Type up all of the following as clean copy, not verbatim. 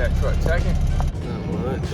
that truck checking? Not much.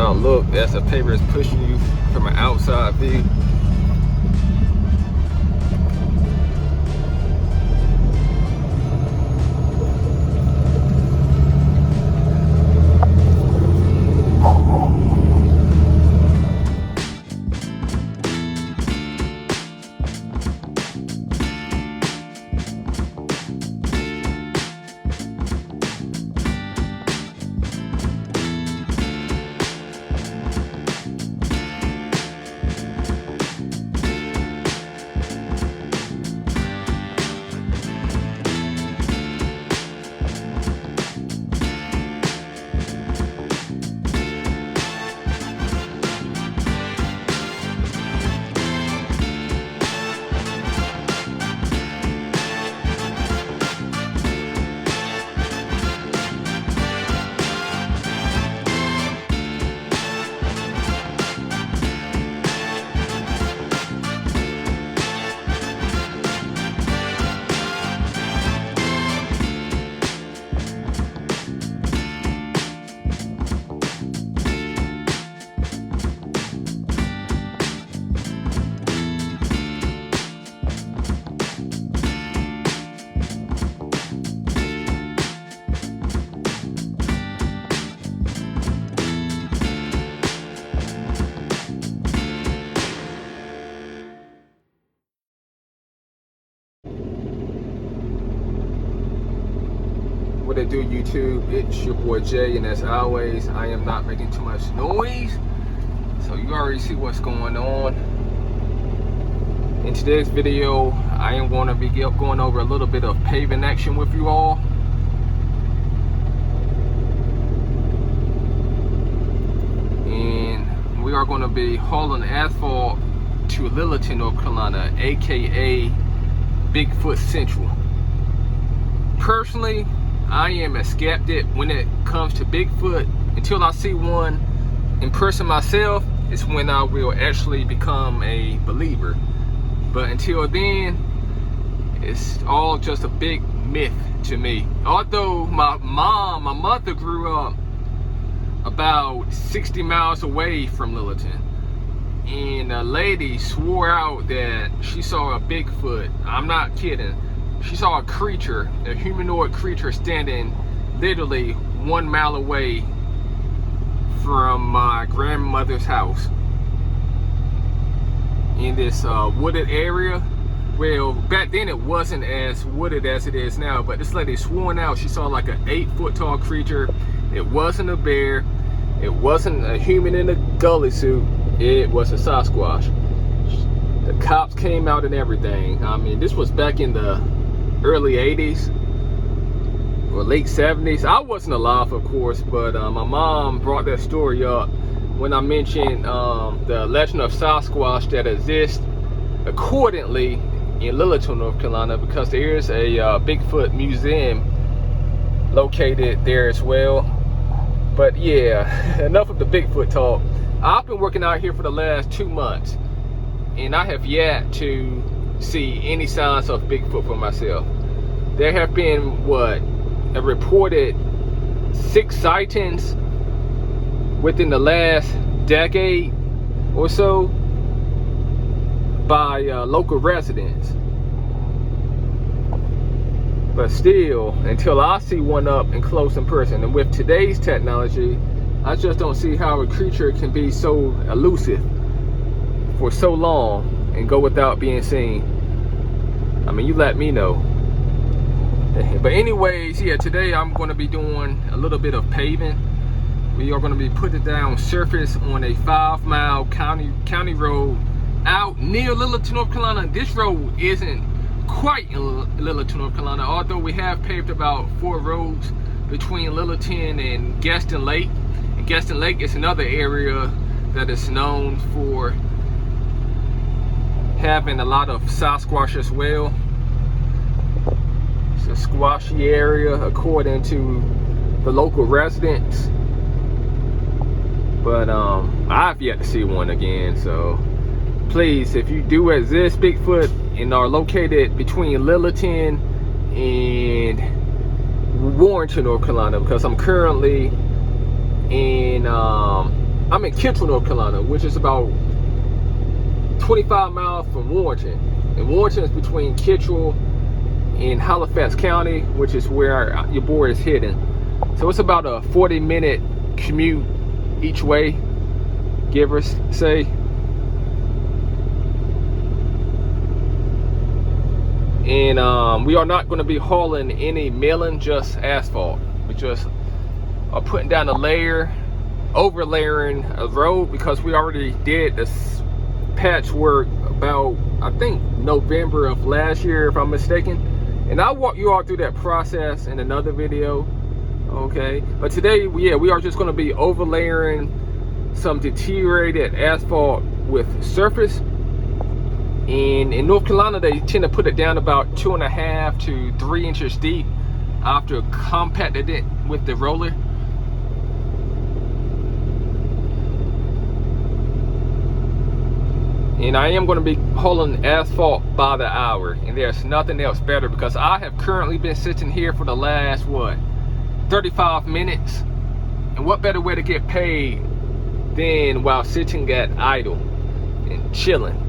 Look, that's a paver is pushing you from an outside view. What it do, YouTube? It's your boy Jay, and as always, I am not making too much noise, so you already see what's going on. In today's video, I am going to be going over a little bit of paving action with you all. And we are going to be hauling asphalt to Littleton, North Carolina, aka Bigfoot Central. Personally, I am a skeptic when it comes to Bigfoot. Until I see one in person myself, it's when I will actually become a believer. But until then, it's all just a big myth to me. Although my mother grew up about 60 miles away from Littleton, and a lady swore out that she saw a Bigfoot. I'm not kidding. She saw a creature, a humanoid creature, standing literally 1 mile away from my grandmother's house in this wooded area. Well, back then it wasn't as wooded as it is now, but this lady swore out she saw like an 8-foot tall creature. It wasn't a bear, it wasn't a human in a ghillie suit, it was a Sasquatch. The cops came out and everything. I mean, this was back in the early 80s or late 70s. I wasn't alive, of course, but my mom brought that story up when I mentioned the legend of Sasquatch that exists accordingly in Littleton, North Carolina, because there is a Bigfoot museum located there as well. But yeah, enough of the Bigfoot talk. I've been working out here for the last 2 months, and I have yet to see any signs of Bigfoot for myself. There have been, what, a reported 6 sightings within the last decade or so by local residents. But still, until I see one up and close in person, and with today's technology, I just don't see how a creature can be so elusive for so long and go without being seen. I mean, you let me know. But anyways, yeah, today I'm going to be doing a little bit of paving. We are going to be putting down surface on a 5-mile county road out near Littleton, North Carolina. This road isn't quite in Littleton, North Carolina, although we have paved about 4 roads between Littleton and Gaston Lake. And Gaston Lake is another area that is known for having a lot of Sasquatch as well. It's a squashy area according to the local residents, but I've yet to see one again. So please, if you do exist Bigfoot and are located between Littleton and Warrenton, North Carolina, because I'm currently in I'm in Kittrell, North Carolina, which is about 25 miles from Warrenton, and Warrenton is between Kittrell and Halifax County, which is where your boy is hidden. So it's about a 40-minute commute each way, give or say. And we are not going to be hauling any milling, just asphalt. We just are putting down a layer, overlaying a road, because we already did this patchwork about, I think, November of last year, if I'm mistaken. And I'll walk you all through that process in another video, okay? But today, yeah, we are just going to be overlaying some deteriorated asphalt with surface. And in North Carolina, they tend to put it down about 2.5 to 3 inches deep after compacted it with the roller. And I am going to be hauling asphalt by the hour, and there's nothing else better, because I have currently been sitting here for the last, 35 minutes. And what better way to get paid than while sitting at idle and chilling?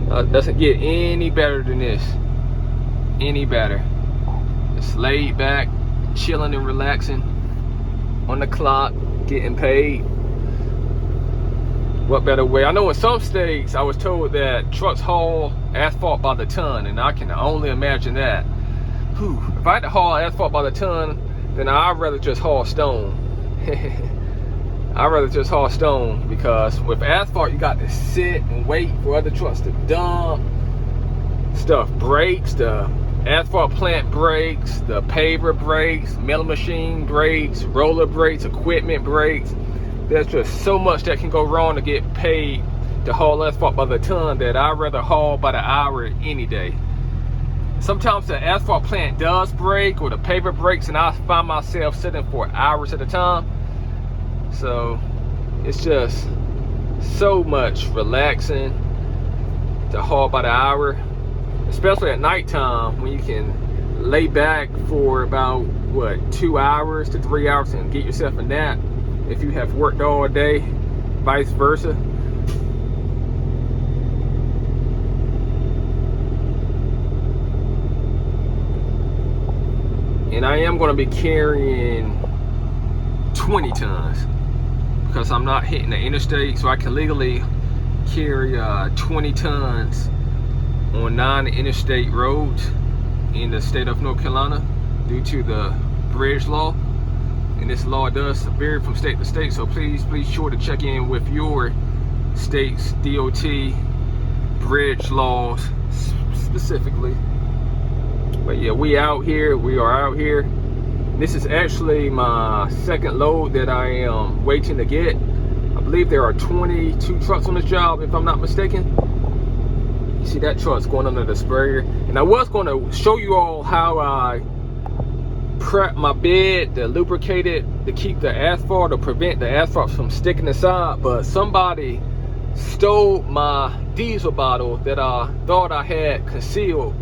Doesn't get any better than this. Any better. Just laid back, chilling and relaxing on the clock, getting paid. What better way? I know in some states I was told that trucks haul asphalt by the ton, and I can only imagine that. Whew. If I had to haul asphalt by the ton, then I'd rather just haul stone. I'd rather just haul stone, because with asphalt you got to sit and wait for other trucks to dump. Stuff breaks, the asphalt plant breaks, the paver breaks, milling machine breaks, roller breaks, equipment breaks. There's just so much that can go wrong to get paid to haul asphalt by the ton that I'd rather haul by the hour any day. Sometimes the asphalt plant does break or the paver breaks, and I find myself sitting for hours at a time. So it's just so much relaxing to haul by the hour, especially at nighttime when you can lay back for about 2 hours to 3 hours and get yourself a nap if you have worked all day, vice versa. And I am going to be carrying 20 tons because I'm not hitting the interstate, so I can legally carry 20 tons on 9 interstate roads in the state of North Carolina due to the bridge law. And this law does vary from state to state, so please sure to check in with your state's DOT bridge laws specifically. But yeah, we are out here. This is actually my second load that I am waiting to get. I believe there are 22 trucks on this job, if I'm not mistaken. You see that truck's going under the sprayer. And I was going to show you all how I prep my bed to lubricate it to keep the asphalt or prevent the asphalt from sticking inside, but somebody stole my diesel bottle that I thought I had concealed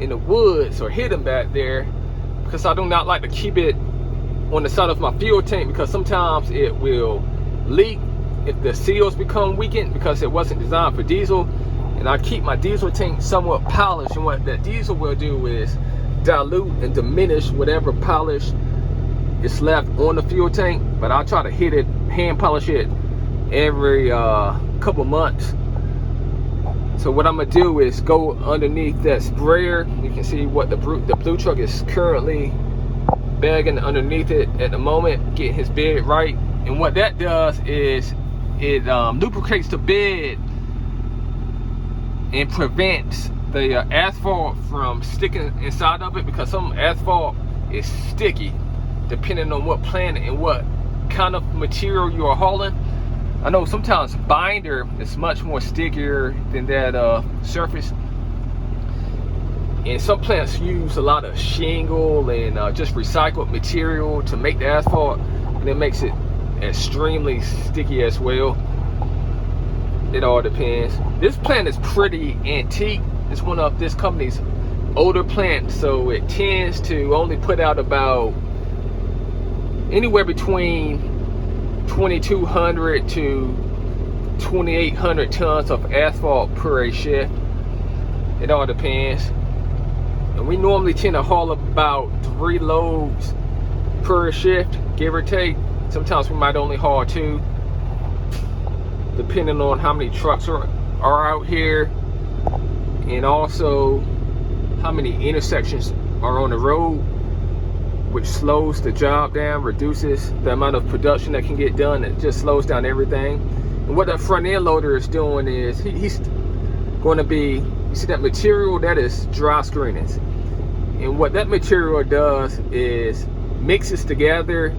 in the woods or hidden back there, because I do not like to keep it on the side of my fuel tank, because sometimes it will leak if the seals become weakened, because it wasn't designed for diesel. And I keep my diesel tank somewhat polished, and what that diesel will do is dilute and diminish whatever polish is left on the fuel tank. But I try to hit it, hand polish it every couple months. So what I'm gonna do is go underneath that sprayer. You can see what the blue truck is currently bagging underneath it at the moment, getting his bed right. And what that does is it lubricates the bed and prevents the asphalt from sticking inside of it, because some asphalt is sticky depending on what plant and what kind of material you are hauling. I know sometimes binder is much more stickier than that surface, and some plants use a lot of shingle and just recycled material to make the asphalt, and it makes it extremely sticky as well. It all depends. This plant is pretty antique. It's one of this company's older plants, so it tends to only put out about anywhere between 2,200 to 2,800 tons of asphalt per a shift. It all depends. And we normally tend to haul about 3 loads per shift, give or take. Sometimes we might only haul 2, depending on how many trucks are out here, and also how many intersections are on the road, which slows the job down, reduces the amount of production that can get done. It just slows down everything. And what that front end loader is doing is he's going to be, you see that material, that is dry screenings. And what that material does is mixes together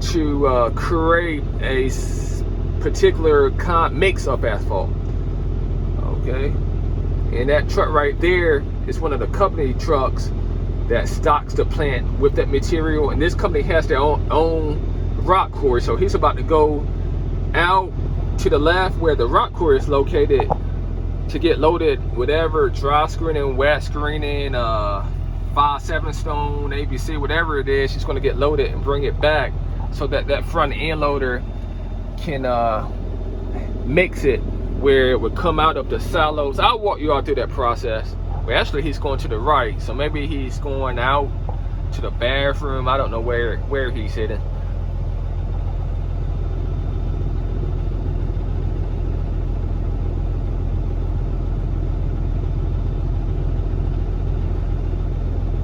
to create a particular mix of asphalt. Okay, and that truck right there is one of the company trucks that stocks the plant with that material. And this company has their own rock quarry, so he's about to go out to the left where the rock quarry is located to get loaded whatever dry screening, wet screening, 5/7 stone, ABC, whatever it is. He's going to get loaded and bring it back so that that front end loader can mix it where it would come out of the silos. I'll walk you all through that process. Well, actually he's going to the right, so maybe he's going out to the bathroom. I don't know where he's heading.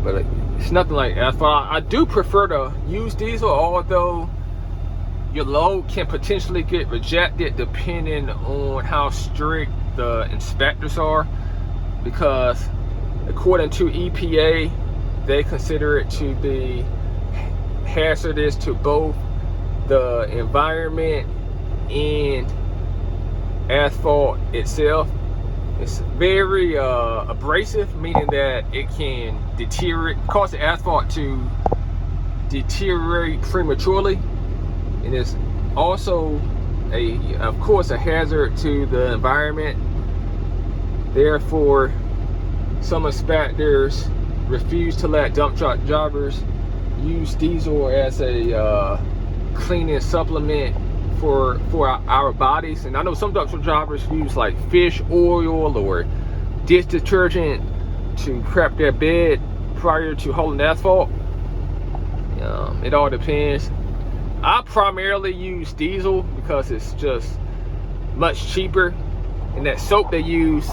But it's nothing like asphalt. I do prefer to use diesel, although your load can potentially get rejected depending on how strict the inspectors are, because according to EPA, they consider it to be hazardous to both the environment and asphalt itself. It's very abrasive, meaning that it can cause the asphalt to deteriorate prematurely. And it's also of course a hazard to the environment. Therefore, some inspectors refuse to let dump truck drivers use diesel as a cleaning supplement for our bodies. And I know some dump truck drivers use like fish oil or dish detergent to prep their bed prior to hauling asphalt. It all depends. I primarily use diesel because it's just much cheaper, and that soap they use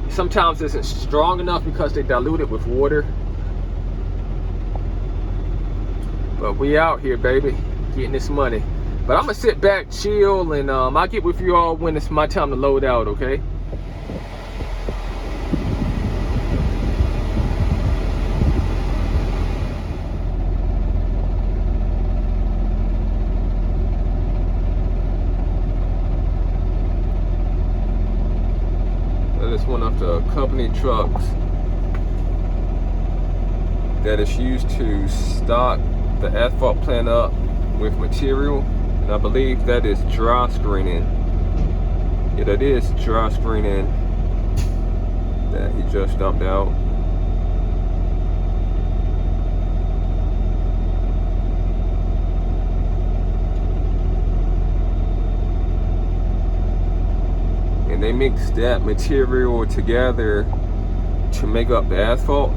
sometimes isn't strong enough because they dilute it with water. But we out here, baby, getting this money. But I'm gonna sit back, chill, and I'll get with you all when it's my time to load out, okay? That is one of the company trucks that is used to stock the asphalt plant up with material, and I believe that is dry screening. Yeah, that is dry screening that he just dumped out. And they mix that material together to make up the asphalt.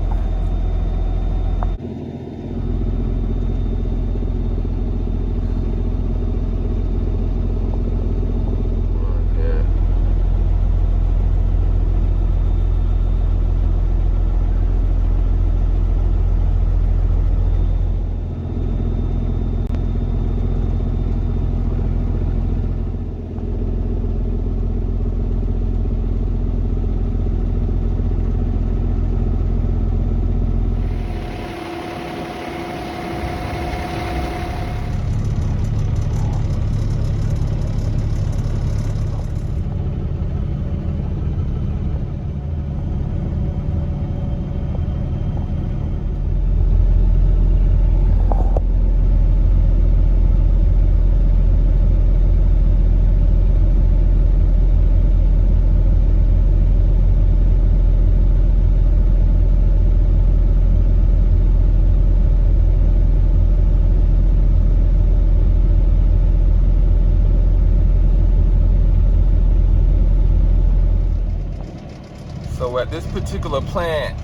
So at this particular plant,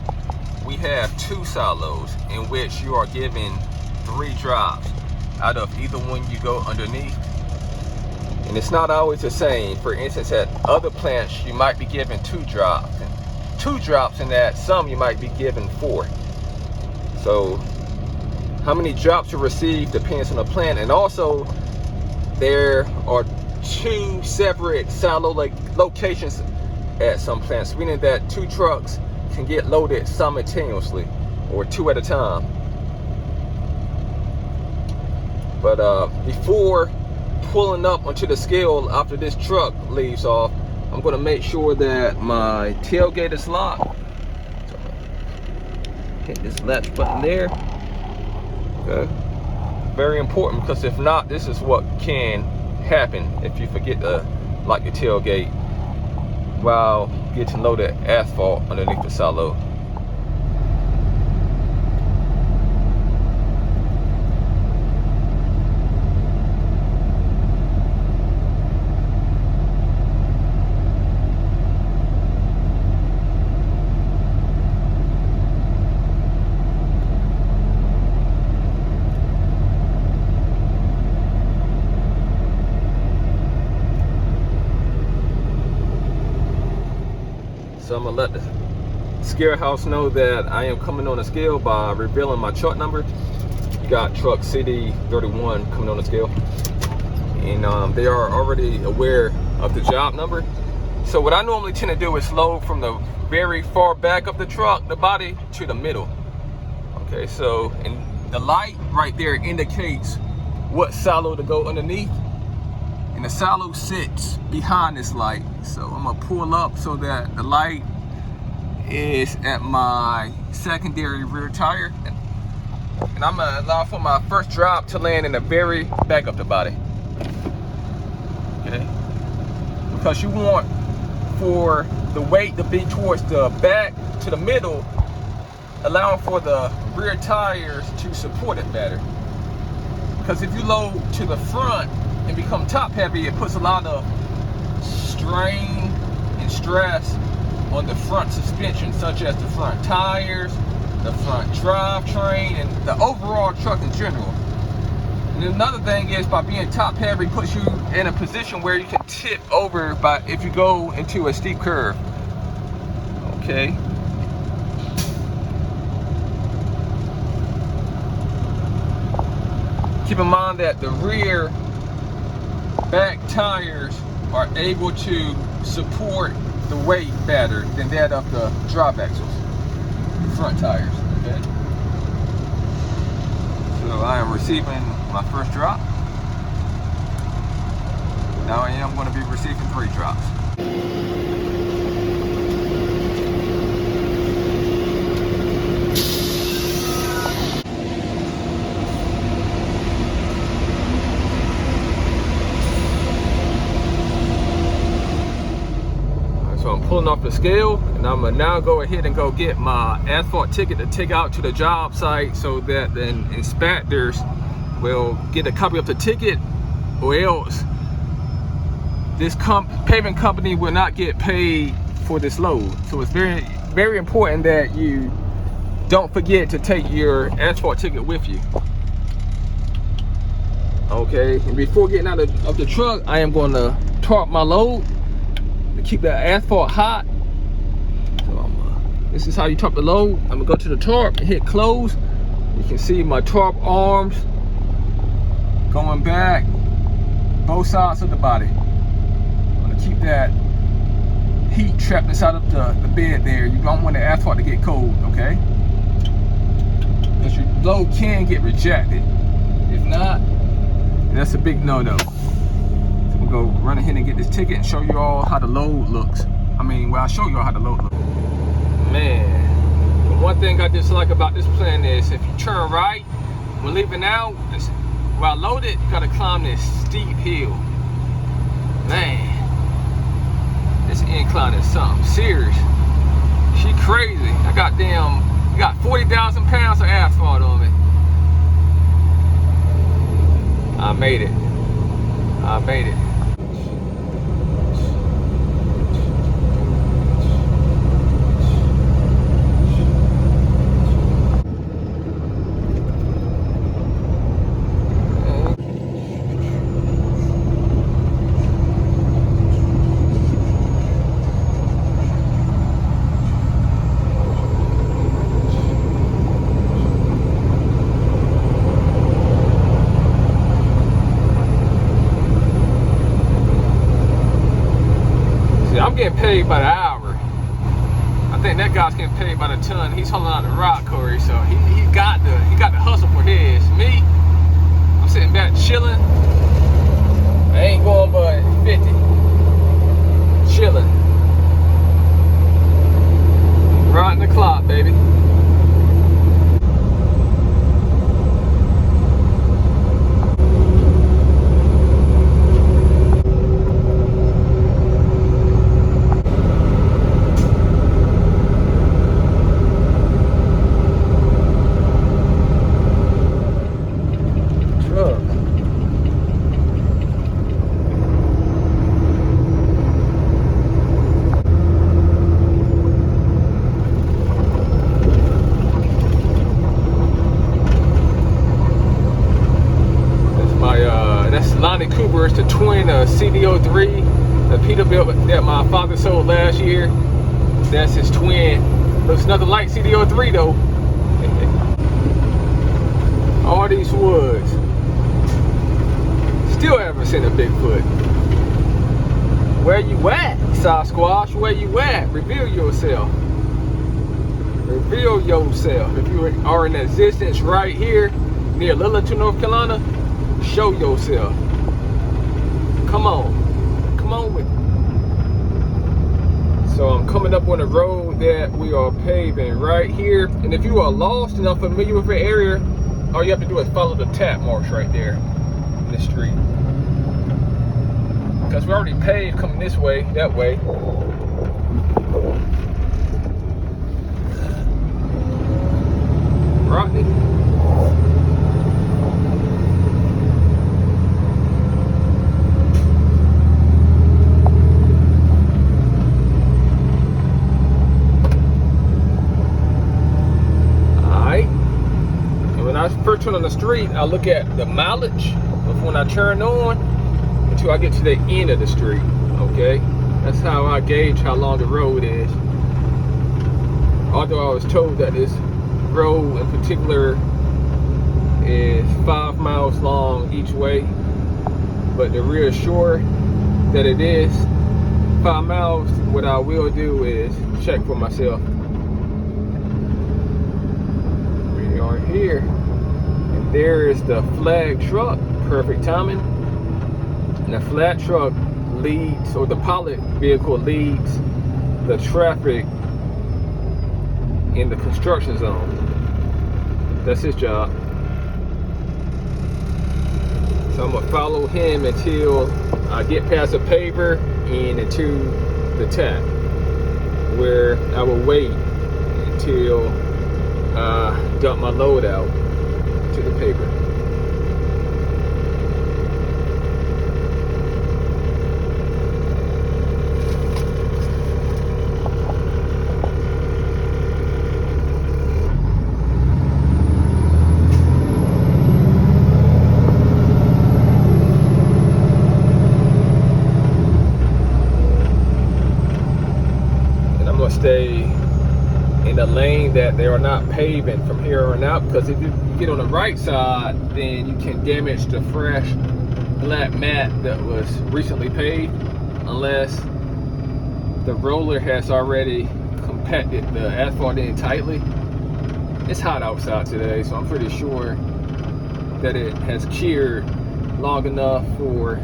we have 2 silos in which you are given 3 drops out of either one you go underneath. And it's not always the same. For instance, at other plants, you might be given 2 drops. And 2 drops in that, some you might be given 4. So how many drops you receive depends on the plant. And also, there are 2 separate silo locations at some plants, meaning that 2 trucks can get loaded simultaneously, or 2 at a time. But before pulling up onto the scale after this truck leaves off, I'm going to make sure that my tailgate is locked. So, hit this latch button there. Okay, very important, because if not, this is what can happen if you forget to lock your tailgate while getting loaded asphalt underneath the silo. So I'm gonna let the scare house know that I am coming on the scale by revealing my truck number. You got truck CD31 coming on the scale, and they are already aware of the job number. So what I normally tend to do is load from the very far back of the truck, the body, to the middle. Okay, so, and the light right there indicates what silo to go underneath, and the silo sits behind this light. So I'm gonna pull up so that the light is at my secondary rear tire, and I'm gonna allow for my first drop to land in the very back of the body. Okay, because you want for the weight to be towards the back to the middle, allowing for the rear tires to support it better. Because if you load to the front and become top heavy, it puts a lot of strain and stress on the front suspension, such as the front tires, the front drivetrain, and the overall truck in general. And another thing is, by being top heavy, puts you in a position where you can tip over if you go into a steep curve. Okay. Keep in mind that the rear back tires are able to support the weight better than that of the drive axles, the front tires. Okay. So I am receiving my first drop. Now I am going to be receiving 3 drops. So I'm pulling off the scale, and I'm gonna now go ahead and go get my asphalt ticket to take out to the job site, so that the inspectors will get a copy of the ticket, or else this paving company will not get paid for this load. So it's very, very important that you don't forget to take your asphalt ticket with you. Okay, and before getting out of the truck, I am going to tarp my load to keep the asphalt hot. So this is how you tarp the load. I'm gonna go to the tarp and hit close. You can see my tarp arms going back both sides of the body. I'm gonna keep that heat trapped inside of the bed there. You don't want the asphalt to get cold, okay? Because your load can get rejected. If not, that's a big no-no. Go run ahead and get this ticket and show you all how the load looks. I'll show you all how the load looks. Man, the one thing I dislike about this plan is if you turn right when leaving out, while loaded, you gotta climb this steep hill. Man, this incline is something serious. She crazy. I got 40,000 pounds of asphalt on me. I made it. I made it. paid by the hour. I think that guy's getting paid by the ton. He's hauling out the rock quarry, so he got the hustle for his. Me, I'm sitting back chilling. I ain't going but 50. Chilling. Riding the clock, baby. It's the twin CD03, the Peterbilt that my father sold last year. That's his twin. Looks nothing like CD03 though. All these woods. Still haven't seen a Bigfoot. Where you at, Sasquatch? Where you at? Reveal yourself. Reveal yourself. If you are in existence right here near Littleton, North Carolina, show yourself. Come on with it. So I'm coming up on the road that we are paving right here. And if you are lost and unfamiliar with the area, all you have to do is follow the tap marks right there in the street. Because we already paved coming this way, that way. Rodney. First turn on the street, I look at the mileage of when I turn on until I get to the end of the street. Okay, that's how I gauge how long the road is. Although I was told that this road in particular is 5 miles long each way, but to reassure that it is 5 miles, what I will do is check for myself. We are here. There is the flag truck, perfect timing. And the flat truck leads, or the pilot vehicle leads the traffic in the construction zone. That's his job. So I'm gonna follow him until I get past the paver and into the tap, where I will wait until I dump my load out to the paper. And I'm gonna stay in the lane that they are not paving from here on out, because if you get on the right side, then you can damage the fresh black mat that was recently paved, unless the roller has already compacted the asphalt in tightly. It's hot outside today, so I'm pretty sure that it has cured long enough for,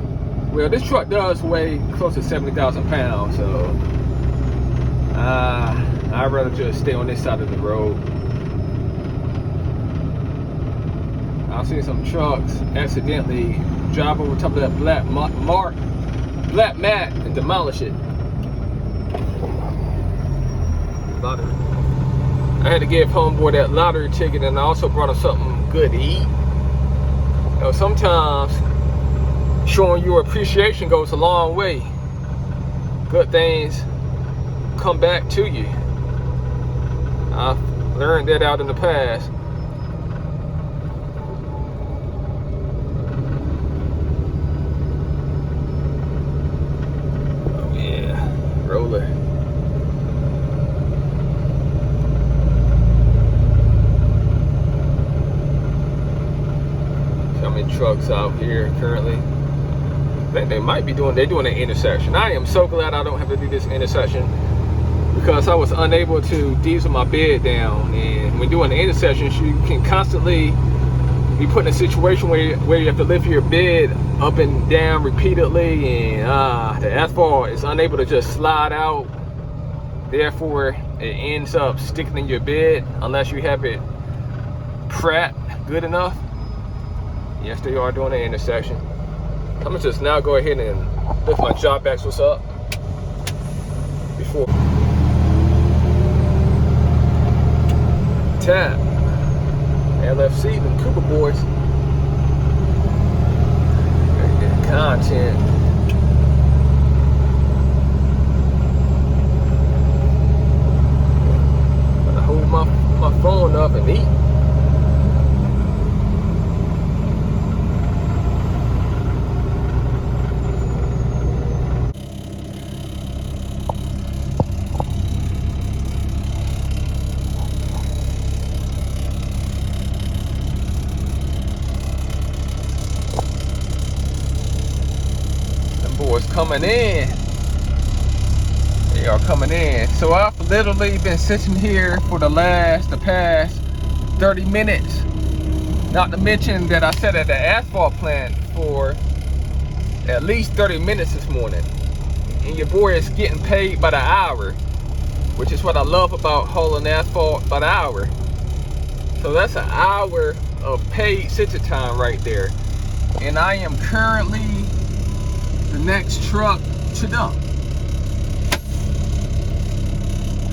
well, this truck does weigh close to 70,000 pounds, so I'd rather just stay on this side of the road. I've seen some trucks accidentally drive over top of that black mat and demolish it. Lottery. I had to give homeboy that lottery ticket, and I also brought him something good to eat. You know, sometimes showing your appreciation goes a long way. Good things come back to you. I've learned that out in the past. Oh yeah, roller. So many trucks out here currently. I think they might be they're doing an intersection. I am so glad I don't have to do this intersection, because I was unable to diesel my bed down. And when doing the intersections, you can constantly be put in a situation where you have to lift your bed up and down repeatedly, and the asphalt is unable to just slide out. Therefore, it ends up sticking in your bed unless you have it prepped good enough. Yes, they are doing an intersection. I'm gonna just now go ahead and lift my job axles up before tap LFC, them Cooper boys. Very good content. Gonna hold my phone up and eat. Boys coming in. They are coming in. So I've literally been sitting here for the past 30 minutes. Not to mention that I sat at the asphalt plant for at least 30 minutes this morning. And your boy is getting paid by the hour, which is what I love about hauling asphalt by the hour. So that's an hour of paid sitting time right there. And I am currently the next truck to dump.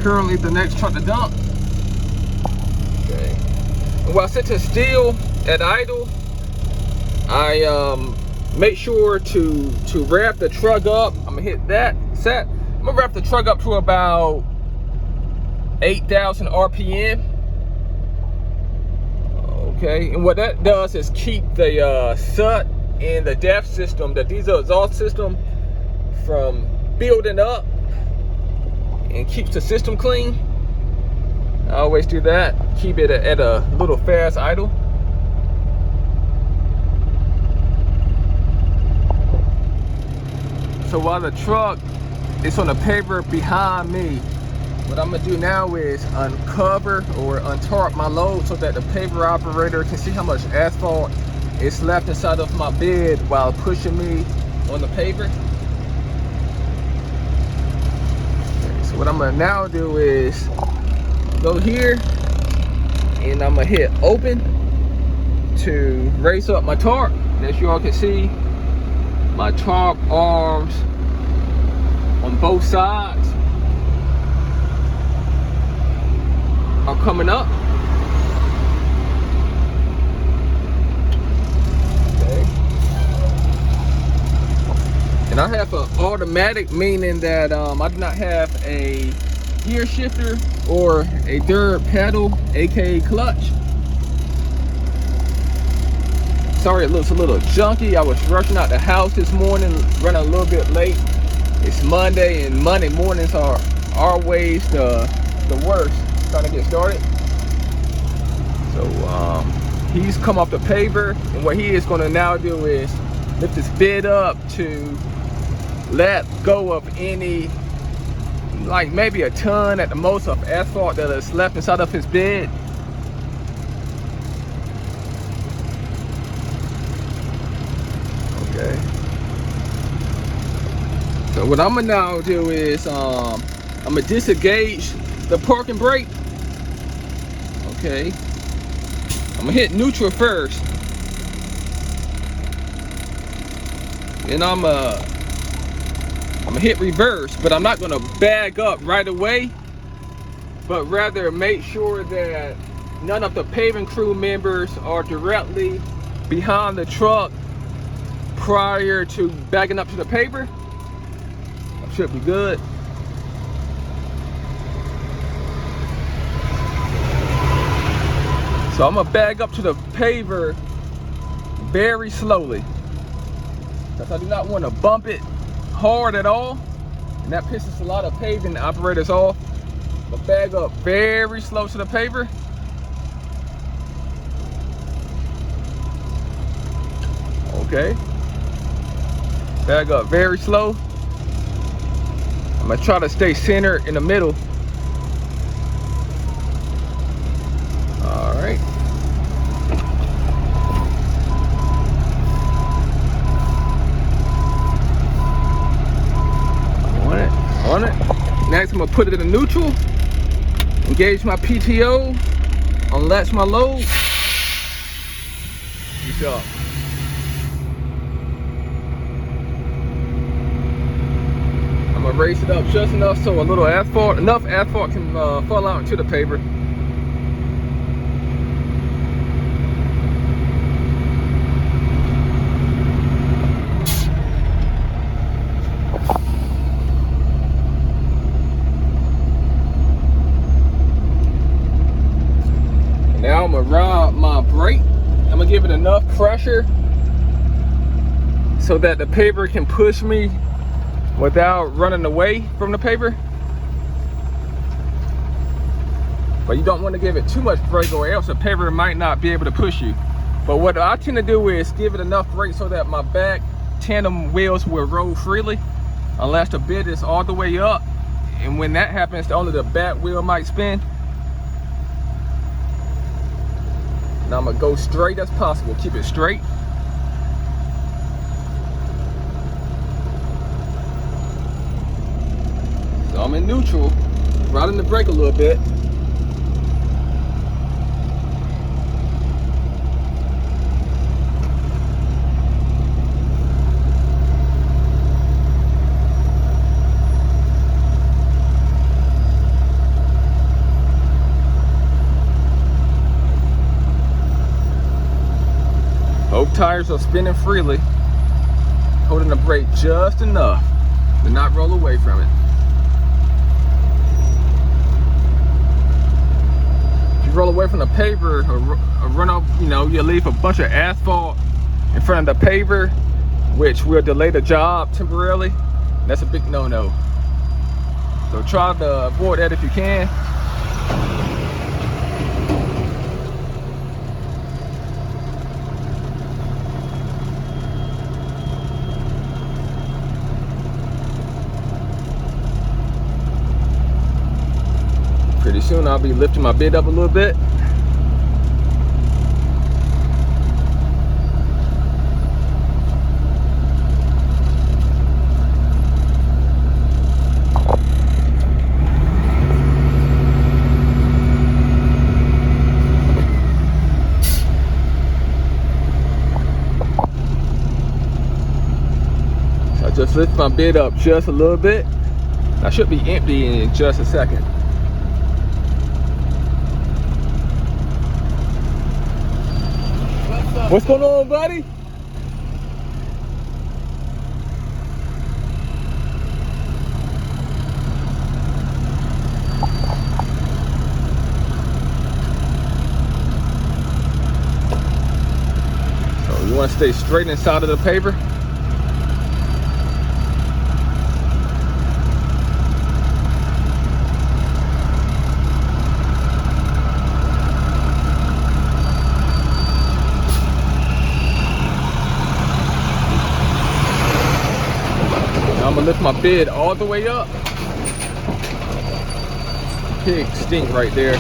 Currently the next truck to dump. Okay. And while sitting still at idle, I make sure to wrap the truck up. I'm gonna hit that set. I'm gonna wrap the truck up to about 8,000 RPM. Okay, and what that does is keep the soot in the DEF system, the diesel exhaust system, from building up, and keeps the system clean. I always do that. Keep it at a little fast idle. So while the truck is on the paver behind me, what I'm gonna do now is uncover or untarp my load so that the paver operator can see how much asphalt is left inside of my bed while pushing me on the paver. Okay, so what I'm gonna now do is go here and I'm gonna hit open to raise up my tarp. As you all can see, my tarp arms on both sides are coming up. And I have an automatic, meaning that I do not have a gear shifter or a third pedal, aka clutch. Sorry, it looks a little junky. I was rushing out the house this morning, running a little bit late. It's Monday, and Monday mornings are always the worst trying to get started. So he's come off the paver, and what he is going to now do is lift his bed up to let go of any, like maybe a ton at the most of asphalt that is left inside of his bed. Okay. So what I'm gonna now do is I'm gonna disengage the parking brake. Okay. I'm gonna hit neutral first, and I'm gonna hit reverse, but I'm not gonna bag up right away, but rather make sure that none of the paving crew members are directly behind the truck prior to backing up to the paver. That should be good. So I'm gonna bag up to the paver very slowly, because I do not want to bump it hard at all, and that pisses a lot of paving operators off. But bag up very slow to the paver. Okay. Back up very slow. I'm gonna try to stay centered in the middle. All right. On it. Next, I'm gonna put it in neutral. Engage my PTO. Unlatch my load. Good job. I'm gonna raise it up just enough so enough asphalt can fall out into the paver. Now I'm gonna ride my brake. I'm gonna give it enough pressure so that the paver can push me without running away from the paver. But you don't want to give it too much brake or else the paver might not be able to push you. But what I tend to do is give it enough brake so that my back tandem wheels will roll freely unless the bed is all the way up. And when that happens, only the back wheel might spin. Now I'm gonna go straight as possible. Keep it straight. So I'm in neutral, riding the brake a little bit. Both tires are spinning freely, holding the brake just enough to not roll away from it. If you roll away from the paver or run off, you leave a bunch of asphalt in front of the paver, which will delay the job temporarily. That's a big no-no. So try to avoid that if you can. Pretty soon I'll be lifting my bed up a little bit. So I just lift my bed up just a little bit. I should be empty in just a second. What's going on, buddy? So you want to stay straight inside of the paver. I'm gonna lift my bed all the way up. Pig stink right there.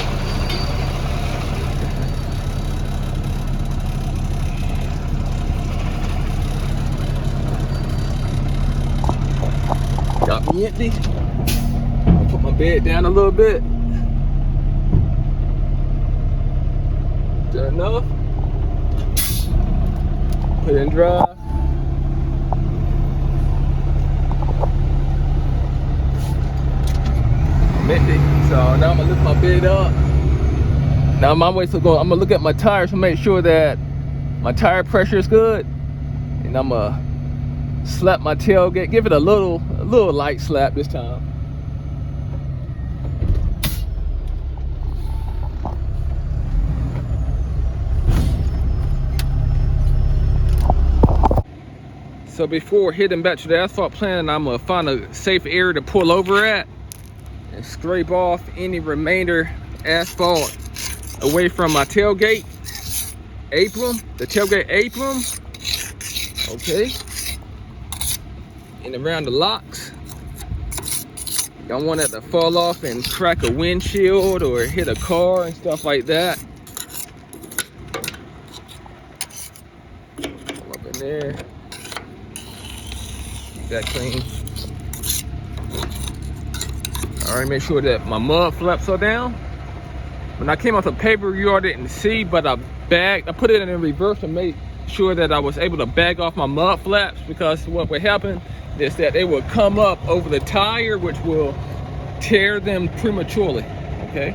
Got me empty. I'll put my bed down a little bit. Done enough. Put it in drive. So now I'm gonna lift my bed up. Now my way to go, I'm gonna look at my tires to make sure that my tire pressure is good, and I'm gonna slap my tailgate, give it a little light slap this time. So before heading back to the asphalt plant, I'm gonna find a safe area to pull over at and scrape off any remainder asphalt away from my tailgate apron, the tailgate apron. Okay. and around the locks. Don't want it to fall off and crack a windshield or hit a car and stuff like that. Come up in there. Keep that clean. All right, make sure that my mud flaps are down. When I came off the paper, you all didn't see, but I put it in reverse to make sure that I was able to bag off my mud flaps, because what would happen is that they will come up over the tire, which will tear them prematurely, okay?